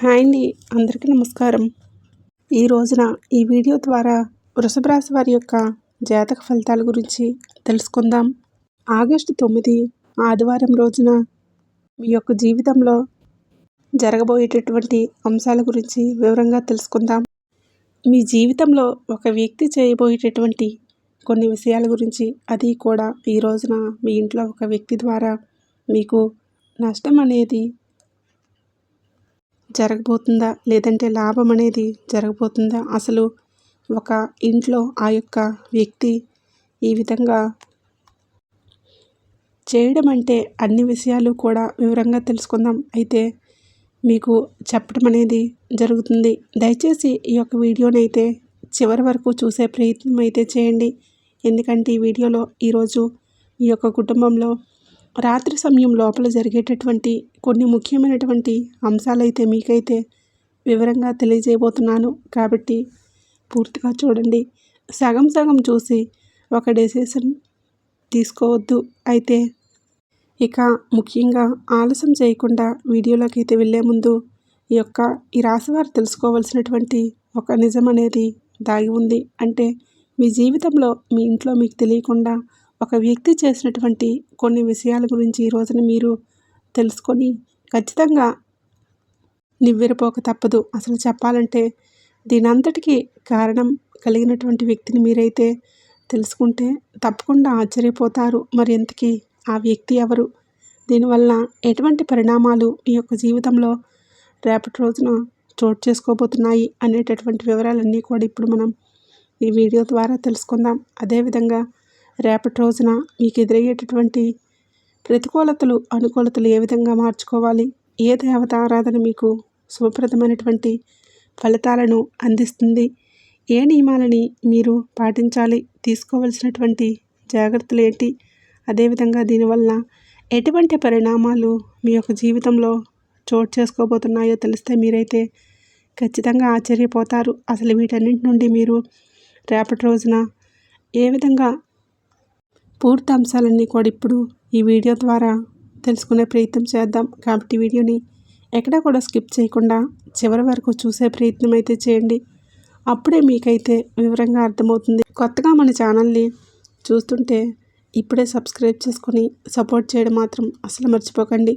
Hi అండి, అందరికీ నమస్కారం. ఈ రోజున ఈ వీడియో ద్వారా వృషభ రాశి వారి యొక్క జాతక ఫలితాల గురించి తెలుసుకుందాం. ఆగస్టు 9 ఆదివారం రోజున మీ యొక్క జీవితంలో జరగబోయేటటువంటి అంశాల గురించి వివరంగా తెలుసుకుందాం. మీ జీవితంలో ఒక వ్యక్తి చేయబోయేటటువంటి కొన్ని విషయాల గురించి, అది కూడా ఈ రోజున మీ ఇంట్లో ఒక వ్యక్తి ద్వారా మీకు నష్టం అనేది జరగబోతుందా, లేదంటే లాభం అనేది జరగబోతుందా, అసలు ఒక ఇంట్లో ఆ యొక్క వ్యక్తి ఈ విధంగా చేయడం అంటే అన్ని విషయాలు కూడా వివరంగా తెలుసుకుందాం. అయితే మీకు చెప్పడం అనేది జరుగుతుంది. దయచేసి ఈ యొక్క వీడియోని అయితే చివరి వరకు చూసే ప్రయత్నం అయితే చేయండి. ఎందుకంటే ఈ వీడియోలో ఈరోజు ఈ యొక్క కుటుంబంలో రాత్రి సమయం లోపల జరిగేటటువంటి కొన్ని ముఖ్యమైనటువంటి అంశాలైతే మీకైతే వివరంగా తెలియజేయబోతున్నాను. కాబట్టి పూర్తిగా చూడండి. సగం సగం చూసి ఒక డెసిషన్ తీసుకోవద్దు. అయితే ఇక ముఖ్యంగా ఆలస్యం చేయకుండా వీడియోలోకి అయితే వెళ్ళే ముందు ఈ రాశివారు తెలుసుకోవాల్సినటువంటి ఒక నిజం అనేది దాగి ఉంది. అంటే మీ జీవితంలో మీ ఇంట్లో మీకు తెలియకుండా ఒక వ్యక్తి చేసినటువంటి కొన్ని విషయాల గురించి ఈ రోజున మీరు తెలుసుకొని ఖచ్చితంగా నివ్వెరపోక తప్పదు. అసలు చెప్పాలంటే దీనంతటికీ కారణం కలిగినటువంటి వ్యక్తిని మీరైతే తెలుసుకుంటే తప్పకుండా ఆశ్చర్యపోతారు. మరి ఇంతకీ ఆ వ్యక్తి ఎవరు, దీనివల్ల ఎటువంటి పరిణామాలు ఈ యొక్క జీవితంలో రేపటి రోజున చోటు చేసుకోబోతున్నాయి అనేటటువంటి వివరాలన్నీ కూడా ఇప్పుడు మనం ఈ వీడియో ద్వారా తెలుసుకుందాం. అదేవిధంగా రేపటి రోజున మీకు ఎదురయ్యేటటువంటి ప్రతికూలతలు అనుకూలతలు ఏ విధంగా మార్చుకోవాలి, ఏ దేవత ఆరాధన మీకు శుభప్రదమైనటువంటి ఫలితాలను అందిస్తుంది, ఏ నియమాలని మీరు పాటించాలి, తీసుకోవలసినటువంటి జాగ్రత్తలు ఏంటి, అదేవిధంగా దీనివల్ల ఎటువంటి పరిణామాలు మీ యొక్క జీవితంలో చోటు చేసుకోబోతున్నాయో తెలిస్తే మీరైతే ఖచ్చితంగా ఆశ్చర్యపోతారు. అసలు వీటన్నింటి నుండి మీరు రేపటి రోజున ఏ విధంగా పూర్తి అంశాలన్నీ కూడా ఇప్పుడు ఈ వీడియో ద్వారా తెలుసుకునే ప్రయత్నం చేద్దాం. కాబట్టి వీడియోని ఎక్కడా కూడా స్కిప్ చేయకుండా చివరి వరకు చూసే ప్రయత్నం అయితే చేయండి. అప్పుడే మీకైతే వివరంగా అర్థమవుతుంది. కొత్తగా మన ఛానల్ని చూస్తుంటే ఇప్పుడే సబ్స్క్రైబ్ చేసుకొని సపోర్ట్ చేయడం మాత్రం అసలు మర్చిపోకండి.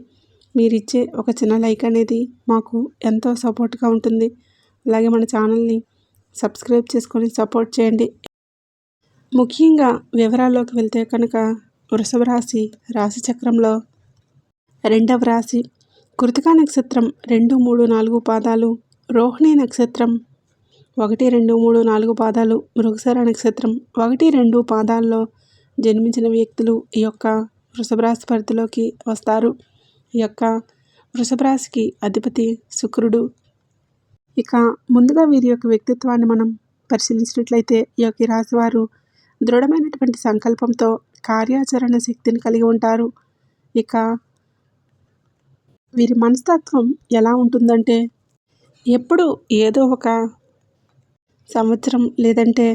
మీరు ఇచ్చే ఒక చిన్న లైక్ అనేది మాకు ఎంతో సపోర్ట్గా ఉంటుంది. అలాగే మన ఛానల్ని సబ్స్క్రైబ్ చేసుకొని సపోర్ట్ చేయండి. ముఖ్యంగా వివరాల్లోకి వెళ్తే కనుక వృషభ రాశి రాశిచక్రంలో 2వ రాశి, కృతికా నక్షత్రం 2, 3, 4 పాదాలు, రోహిణి నక్షత్రం 1, 2, 3, 4 పాదాలు, మృగశిర నక్షత్రం 1, 2 పాదాల్లో జన్మించిన వ్యక్తులు ఈ యొక్క వృషభ రాశి పరిధిలోకి వస్తారు. ఈ యొక్క వృషభ రాశికి అధిపతి శుక్రుడు. ఇక ముందుగా వీరి యొక్క వ్యక్తిత్వాన్ని మనం పరిశీలించినట్లయితే ఈ యొక్క రాశి వారు దృఢమైనటువంటి సంకల్పంతో కార్యాచరణ శక్తిని కలిగి ఉంటారు. ఇక వీరి మనస్తత్వం ఎలా ఉంటుందంటే ఎప్పుడు ఏదో ఒక సంవత్సరం లేదంటే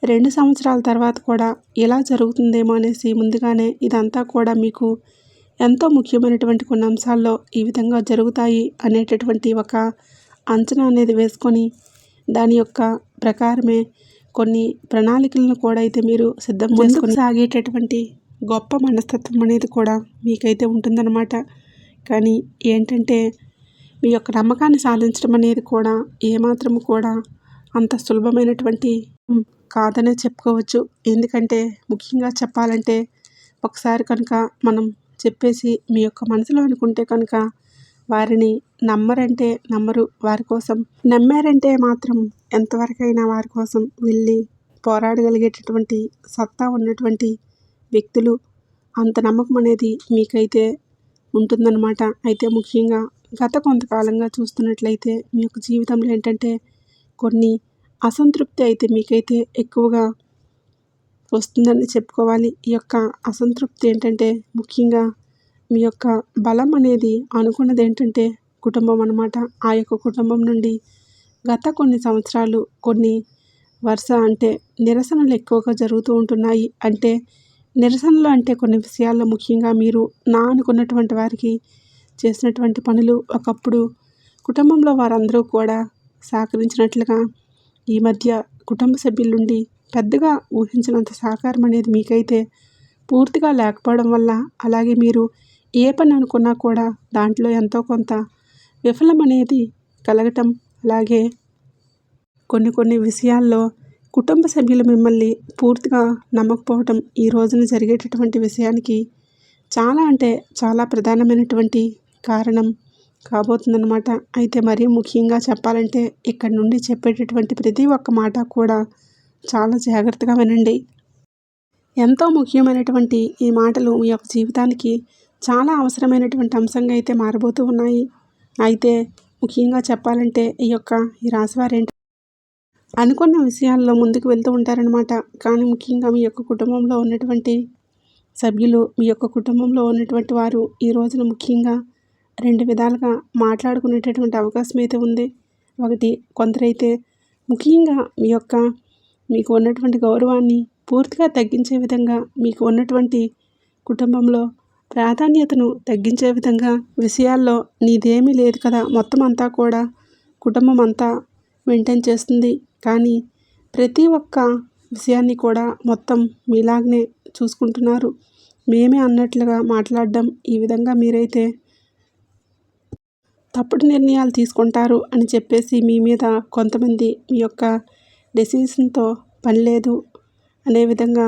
2 సంవత్సరాల తర్వాత కూడా ఇలా జరుగుతుందేమో అనేసి ముందుగానే ఇదంతా కూడా మీకు ఎంతో ముఖ్యమైనటువంటి కొన్ని అంశాల్లో ఈ విధంగా జరుగుతాయి అనేటటువంటి ఒక అంచనా అనేది వేసుకొని దాని యొక్క ప్రకారమే కొన్ని ప్రణాళికలను కూడా అయితే మీరు సిద్ధం చేసుకొని సాగేటటువంటి గొప్ప మనస్తత్వం అనేది కూడా మీకైతే ఉంటుందన్నమాట. కానీ ఏంటంటే మీ యొక్క నమ్మకాన్ని సాధించడం అనేది కూడా ఏమాత్రము కూడా అంత సులభమైనటువంటి కాదనే చెప్పుకోవచ్చు. ఎందుకంటే ముఖ్యంగా చెప్పాలంటే ఒకసారి కనుక మనం చెప్పేసి మీ యొక్క మనసులో అనుకుంటే కనుక వారిని నమ్మరంటే నమ్మరు. వారి కోసం నమ్మారంటే మాత్రం ఎంతవరకైనా వారి కోసం వెళ్ళి పోరాడగలిగేటటువంటి సత్తా ఉన్నటువంటి వ్యక్తులు. అంత నమ్మకం అనేది మీకైతే ఉంటుందన్నమాట. అయితే ముఖ్యంగా గత కొంతకాలంగా చూస్తున్నట్లయితే మీ యొక్క జీవితంలో ఏంటంటే కొన్ని అసంతృప్తి అయితే మీకైతే ఎక్కువగా వస్తుందని చెప్పుకోవాలి. ఈ యొక్క అసంతృప్తి ఏంటంటే ముఖ్యంగా మీ యొక్క బలం అనేది అనుకున్నది ఏంటంటే కుటుంబం అన్నమాట. ఆ యొక్క కుటుంబం నుండి గత కొన్ని సంవత్సరాలు కొన్ని వరుస అంటే నిరసనలు ఎక్కువగా జరుగుతూ ఉంటున్నాయి. అంటే నిరసనలు అంటే కొన్ని విషయాల్లో ముఖ్యంగా మీరు అనుకున్నటువంటి వారికి చేసినటువంటి పనులు ఒకప్పుడు కుటుంబంలో వారందరూ కూడా సహకరించినట్లుగా ఈ మధ్య కుటుంబ సభ్యుల నుండి పెద్దగా ఊహించినంత సహకారం అనేది మీకైతే పూర్తిగా లేకపోవడం వల్ల, అలాగే మీరు ఏ పని అనుకున్నా కూడా దాంట్లో ఎంతో కొంత విఫలం అనేది కలగటం, అలాగే కొన్ని విషయాల్లో కుటుంబ సభ్యులు మిమ్మల్ని పూర్తిగా నమ్మకపోవటం ఈ రోజున జరిగేటటువంటి విషయానికి చాలా అంటే చాలా ప్రధానమైనటువంటి కారణం కాబోతుందన్నమాట. అయితే మరీ ముఖ్యంగా చెప్పాలంటే ఇక్కడి నుండి చెప్పేటటువంటి ప్రతి ఒక్క మాట కూడా చాలా జాగ్రత్తగా వినండి. ఎంతో ముఖ్యమైనటువంటి ఈ మాటలు మీ యొక్క జీవితానికి చాలా అవసరమైనటువంటి అంశంగా అయితే మారబోతూ ఉన్నాయి. అయితే ముఖ్యంగా చెప్పాలంటే ఈ రాశివారు అనుకున్న విషయాల్లో ముందుకు వెళ్తూ ఉంటారనమాట. కానీ ముఖ్యంగా మీ యొక్క కుటుంబంలో ఉన్నటువంటి సభ్యులు, మీ యొక్క కుటుంబంలో ఉన్నటువంటి వారు ఈ రోజున ముఖ్యంగా 2 విధాలుగా మాట్లాడుకునేటటువంటి అవకాశం అయితే ఉంది. ఒకటి, కొందరైతే ముఖ్యంగా మీకు ఉన్నటువంటి గౌరవాన్ని పూర్తిగా తగ్గించే విధంగా, మీకు ఉన్నటువంటి కుటుంబంలో ప్రాధాన్యతను తగ్గించే విధంగా విషయాల్లో నీదేమీ లేదు కదా, మొత్తం అంతా కూడా కుటుంబం అంతా మెయింటైన్ చేస్తుంది, కానీ ప్రతి ఒక్క విషయాన్ని కూడా మొత్తం మీలాగనే చూసుకుంటున్నారు, మేమే అన్నట్లుగా మాట్లాడడం, ఈ విధంగా మీరైతే తప్పుడు నిర్ణయాలు తీసుకుంటారు అని చెప్పేసి మీ మీద కొంతమంది మీ యొక్క డెసిషన్తో పని లేదు అనే విధంగా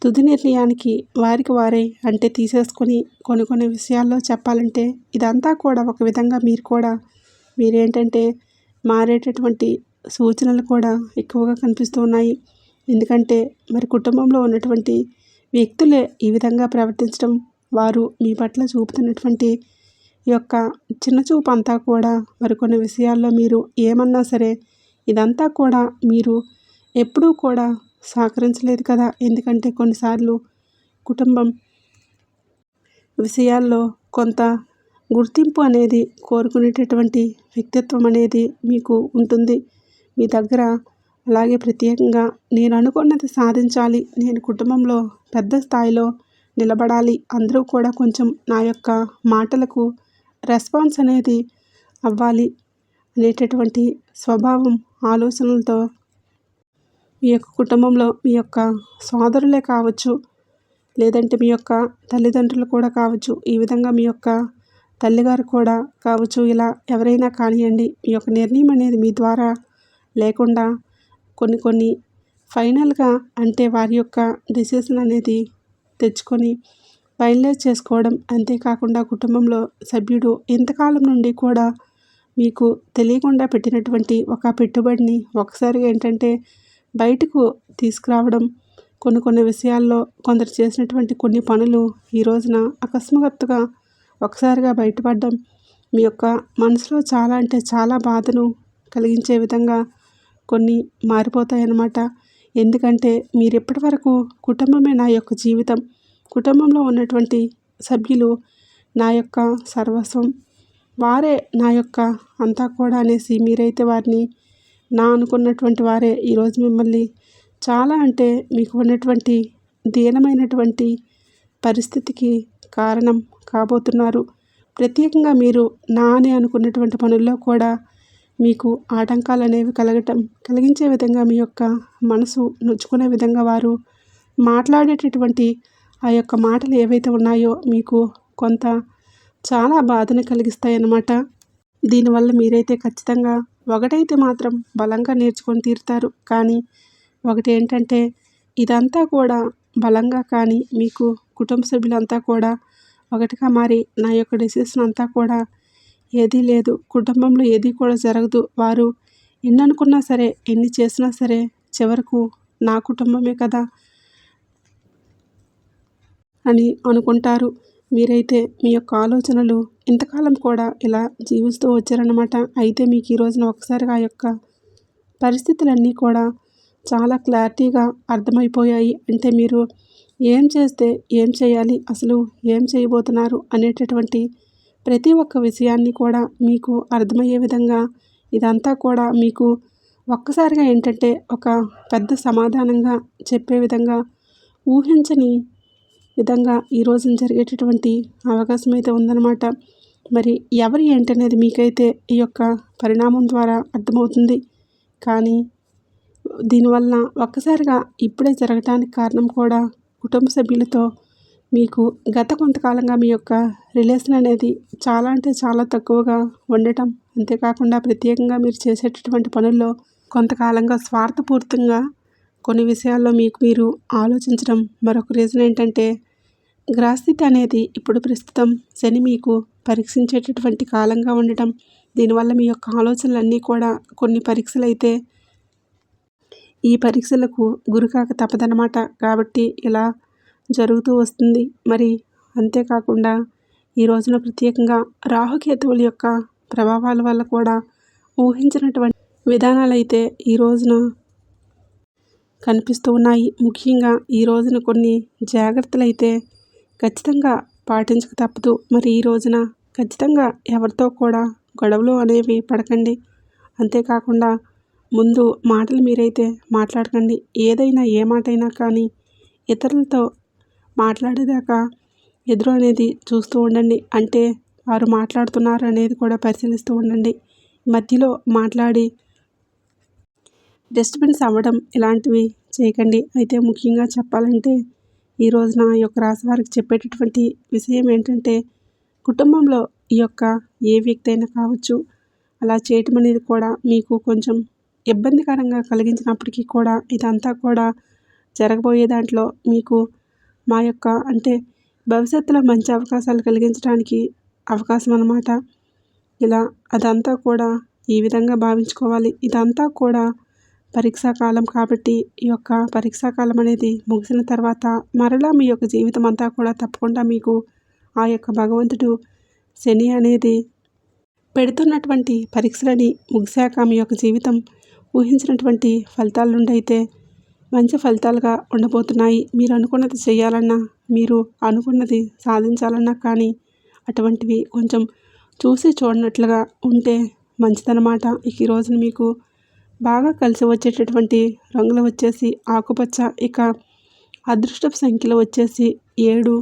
తుది నిర్ణయానికి వారికి వారే అంటే తీసేసుకొని కొన్ని విషయాల్లో చెప్పాలంటే ఇదంతా కూడా ఒక విధంగా మీరేంటంటే మారేటటువంటి సూచనలు కూడా ఎక్కువగా కనిపిస్తూ ఉన్నాయి. ఎందుకంటే మరి కుటుంబంలో ఉన్నటువంటి వ్యక్తులే ఈ విధంగా ప్రవర్తించడం, వారు మీ పట్ల చూపుతున్నటువంటి ఈ యొక్క చిన్న చూపు అంతా కూడా మరికొన్ని విషయాల్లో మీరు ఏమన్నా సరే ఇదంతా కూడా మీరు ఎప్పుడూ కూడా సహకరించలేదు కదా. ఎందుకంటే కొన్నిసార్లు కుటుంబం విషయాల్లో కొంత గుర్తింపు అనేది కోరుకునేటటువంటి వ్యక్తిత్వం అనేది మీకు ఉంటుంది మీ దగ్గర. అలాగే ప్రత్యేకంగా నేను అనుకున్నది సాధించాలి, నేను కుటుంబంలో పెద్ద స్థాయిలో నిలబడాలి, అందరూ కూడా కొంచెం నా యొక్క మాటలకు రెస్పాన్స్ అనేది అవ్వాలి అనేటటువంటి స్వభావం, ఆలోచనలతో మీ యొక్క కుటుంబంలో మీ యొక్క సోదరులే కావచ్చు, లేదంటే మీ యొక్క తల్లిదండ్రులు కూడా కావచ్చు, ఈ విధంగా మీ యొక్క తల్లిగారు కూడా కావచ్చు, ఇలా ఎవరైనా కానివ్వండి, మీ యొక్క నిర్ణయం అనేది మీ ద్వారా లేకుండా కొన్ని ఫైనల్గా అంటే వారి యొక్క డెసిషన్ అనేది తెచ్చుకొని ఫైనలైజ్ చేసుకోవడం. అంతేకాకుండా కుటుంబంలో సభ్యుడు ఇంతకాలం నుండి కూడా మీకు తెలియకుండా పెట్టినటువంటి ఒక పెట్టుబడిని ఒకసారిగా ఏంటంటే బయటకు తీసుకురావడం, కొన్ని విషయాల్లో కొందరు చేసినటువంటి కొన్ని పనులు ఈ రోజున అకస్మాత్తుగా ఒకసారిగా బయటపడడం మీ యొక్క మనసులో చాలా అంటే చాలా బాధను కలిగించే విధంగా కొన్ని మారిపోతాయన్నమాట. ఎందుకంటే మీరు ఇప్పటి వరకు కుటుంబమే నా యొక్క జీవితం, కుటుంబంలో ఉన్నటువంటి సభ్యులు నా యొక్క సర్వస్వం, వారే నా యొక్క అంతా కూడా అనేసి మీరైతే వారిని నా అనుకున్నటువంటి వారే ఈరోజు మిమ్మల్ని చాలా అంటే మీకు ఉన్నటువంటి దీనమైనటువంటి పరిస్థితికి కారణం కాబోతున్నారు. ప్రత్యేకంగా మీరు నా అని అనుకున్నటువంటి పనుల్లో కూడా మీకు ఆటంకాలు అనేవి కలిగించే విధంగా మీ యొక్క మనసు నొచ్చుకునే విధంగా వారు మాట్లాడేటటువంటి ఆ యొక్క మాటలు ఏవైతే ఉన్నాయో మీకు కొంత చాలా బాధను కలిగిస్తాయన్నమాట. దీనివల్ల మీరైతే ఖచ్చితంగా ఒకటైతే మాత్రం బలంగా నేర్చుకొని తీరుతారు. కానీ ఒకటి ఏంటంటే ఇదంతా కూడా బలంగా కానీ మీకు కుటుంబ సభ్యులంతా కూడా ఒకటిగా మారి నా యొక్క డెసిషన్ అంతా కూడా ఏదీ లేదు, కుటుంబంలో ఏదీ కూడా జరగదు, వారు ఎన్ని అనుకున్నా సరే ఎన్ని చేసినా సరే చివరకు నా కుటుంబమే కదా అని అనుకుంటారు. మీరైతే మీ యొక్క ఆలోచనలు ఇంతకాలం కూడా ఇలా జీవిస్తూ వచ్చారన్నమాట. అయితే మీకు ఈ రోజున ఒకసారిగా ఆ యొక్క పరిస్థితులన్నీ కూడా చాలా క్లారిటీగా అర్థమైపోయాయి. అంటే మీరు ఏం చేస్తే ఏం చేయాలి, అసలు ఏం చేయబోతున్నారు అనేటటువంటి ప్రతి ఒక్క విషయాన్ని కూడా మీకు అర్థమయ్యే విధంగా ఇదంతా కూడా మీకు ఒక్కసారిగా ఏంటంటే ఒక పెద్ద సమాధానంగా చెప్పే విధంగా ఊహించని విధంగా ఈ రోజున జరిగేటటువంటి అవకాశం అయితే ఉందన్నమాట. మరి ఎవరు ఏంటనేది మీకైతే ఈ యొక్క పరిణామం ద్వారా అర్థమవుతుంది. కానీ దీనివల్ల ఒక్కసారిగా ఇప్పుడే జరగటానికి కారణం కూడా కుటుంబ సభ్యులతో మీకు గత కొంతకాలంగా మీ యొక్క రిలేషన్ అనేది చాలా అంటే చాలా తక్కువగా ఉండటం, అంతేకాకుండా ప్రత్యేకంగా మీరు చేసేటటువంటి పనుల్లో కొంతకాలంగా స్వార్థపూరితంగా కొన్ని విషయాల్లో మీకు మీరు ఆలోచించడం. మరొక రీజన్ ఏంటంటే గ్రహస్థితి అనేది ఇప్పుడు ప్రస్తుతం శని మీకు పరీక్షించేటటువంటి కాలంగా ఉండటం. దీనివల్ల మీ యొక్క ఆలోచనలన్నీ కూడా కొన్ని పరీక్షలు అయితే ఈ పరీక్షలకు గురికాక తప్పదనమాట. కాబట్టి ఇలా జరుగుతూ వస్తుంది. మరి అంతేకాకుండా ఈ రోజున ప్రత్యేకంగా రాహుకేతువుల యొక్క ప్రభావాల వల్ల కూడా ఊహించినటువంటి విధానాలైతే ఈ రోజున కనిపిస్తూ ఉన్నాయి. ముఖ్యంగా ఈ రోజున కొన్ని జాగ్రత్తలు అయితే ఖచ్చితంగా పాటించక తప్పదు. మరి ఈ రోజున ఖచ్చితంగా ఎవరితో కూడా గొడవలు అనేవి పడకండి. అంతేకాకుండా ముందు మాటలు మీరైతే మాట్లాడకండి. ఏదైనా ఏ మాటైనా కానీ ఇతరులతో మాట్లాడేదాకా ఎదురు అనేది చూస్తూ ఉండండి. అంటే వారు మాట్లాడుతున్నారు అనేది కూడా పరిశీలిస్తూ ఉండండి. మధ్యలో మాట్లాడి డిస్టర్బెన్స్ అవ్వడం ఇలాంటివి చేయకండి. అయితే ముఖ్యంగా చెప్పాలంటే ఈ రోజున ఈ యొక్క రాశి వారికి చెప్పేటటువంటి విషయం ఏంటంటే కుటుంబంలో ఈ యొక్క ఏ వ్యక్తి అయినా కావచ్చు, అలా చేయటం అనేది కూడా మీకు కొంచెం ఇబ్బందికరంగా కలిగించినప్పటికీ కూడా ఇదంతా కూడా జరగబోయే దాంట్లో మీకు మా యొక్క అంటే భవిష్యత్తులో మంచి అవకాశాలు కలిగించడానికి అవకాశం అన్నమాట. ఇలా అదంతా కూడా ఈ విధంగా భావించుకోవాలి. ఇదంతా కూడా పరీక్షాకాలం కాబట్టి ఈ యొక్క పరీక్షాకాలం అనేది ముగిసిన తర్వాత మరలా మీ యొక్క జీవితం అంతా కూడా తప్పకుండా మీకు ఆ యొక్క భగవంతుడు శని అనేది పెడుతున్నటువంటి పరీక్షలని ముగిశాక మీ యొక్క జీవితం ఊహించినటువంటి ఫలితాల నుండి అయితే మంచి ఫలితాలుగా ఉండబోతున్నాయి. మీరు అనుకున్నది చేయాలన్నా, మీరు అనుకున్నది సాధించాలన్నా కానీ అటువంటివి కొంచెం చూసి చూడనట్లుగా ఉంటే మంచిదన్నమాట. ఈ రోజున మీకు బాగా కలిసి వచ్చేటటువంటి రంగులు వచ్చేసి ఆకుపచ్చ. ఇక అదృష్టపు సంఖ్యలు వచ్చేసి 7,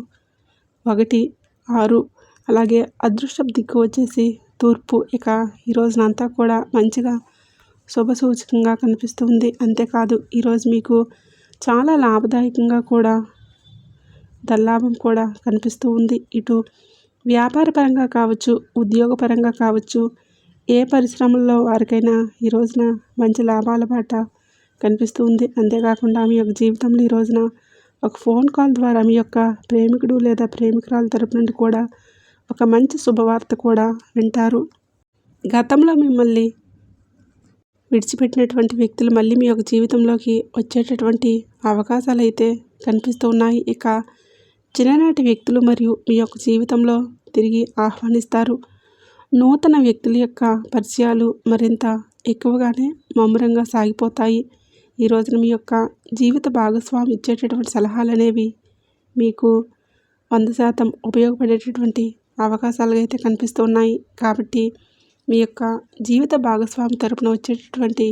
1, 6. అలాగే అదృష్టపు దిక్కు వచ్చేసి తూర్పు. ఇక ఈ రోజునంతా కూడా మంచిగా శుభసూచకంగా కనిపిస్తుంది. అంతేకాదు ఈరోజు మీకు చాలా లాభదాయకంగా కూడా ధనలాభం కూడా కనిపిస్తూ ఉంది. ఇటు వ్యాపారపరంగా కావచ్చు, ఉద్యోగపరంగా కావచ్చు, ఏ పరిశ్రమల్లో వారికైనా ఈ రోజున మంచి లాభాల బాట కనిపిస్తూ ఉంది. అంతేకాకుండా మీ యొక్క జీవితంలో ఈ రోజున ఒక ఫోన్ కాల్ ద్వారా మీ యొక్క ప్రేమికుడు లేదా ప్రేమికురాల తరపు నుండి కూడా ఒక మంచి శుభవార్త కూడా వింటారు. గతంలో మిమ్మల్ని విడిచిపెట్టినటువంటి వ్యక్తులు మళ్ళీ మీ యొక్క జీవితంలోకి వచ్చేటటువంటి అవకాశాలు అయితే కనిపిస్తూ ఉన్నాయి. ఇక చిన్ననాటి వ్యక్తులు మరియు మీ యొక్క జీవితంలో తిరిగి ఆహ్వానిస్తారు. నూతన వ్యక్తుల యొక్క పరిచయాలు మరింత ఎక్కువగానే ముమ్మరంగా సాగిపోతాయి. ఈ రోజున మీ యొక్క జీవిత భాగస్వామి ఇచ్చేటటువంటి సలహాలు అనేవి మీకు 100% ఉపయోగపడేటటువంటి అవకాశాలు అయితే కనిపిస్తున్నాయి. కాబట్టి మీ యొక్క జీవిత భాగస్వామి తరపున వచ్చేటటువంటి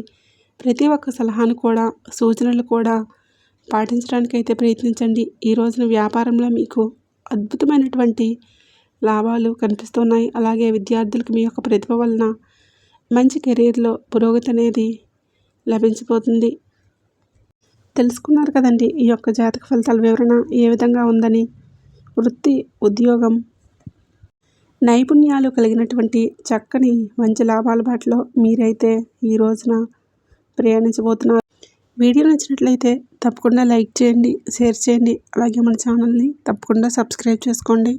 ప్రతి ఒక్క సలహాను కూడా, సూచనలు కూడా పాటించడానికి అయితే ప్రయత్నించండి. ఈ రోజున వ్యాపారంలో మీకు అద్భుతమైనటువంటి లాభాలు కనిపిస్తున్నాయి. అలాగే విద్యార్థులకు మీ యొక్క ప్రతిభ వలన మంచి కెరీర్లో పురోగతి అనేది లభించబోతుంది. తెలుసుకున్నారు కదండి ఈ యొక్క జాతక ఫలితాల వివరణ ఏ విధంగా ఉందని. వృత్తి, ఉద్యోగం, నైపుణ్యాలు కలిగినటువంటి చక్కని మంచి లాభాల బాటలో మీరైతే ఈ రోజున ప్రయాణించబోతున్నారు. వీడియో నచ్చినట్లయితే తప్పకుండా లైక్ చేయండి, షేర్ చేయండి. అలాగే మన ఛానల్ని తప్పకుండా సబ్స్క్రైబ్ చేసుకోండి.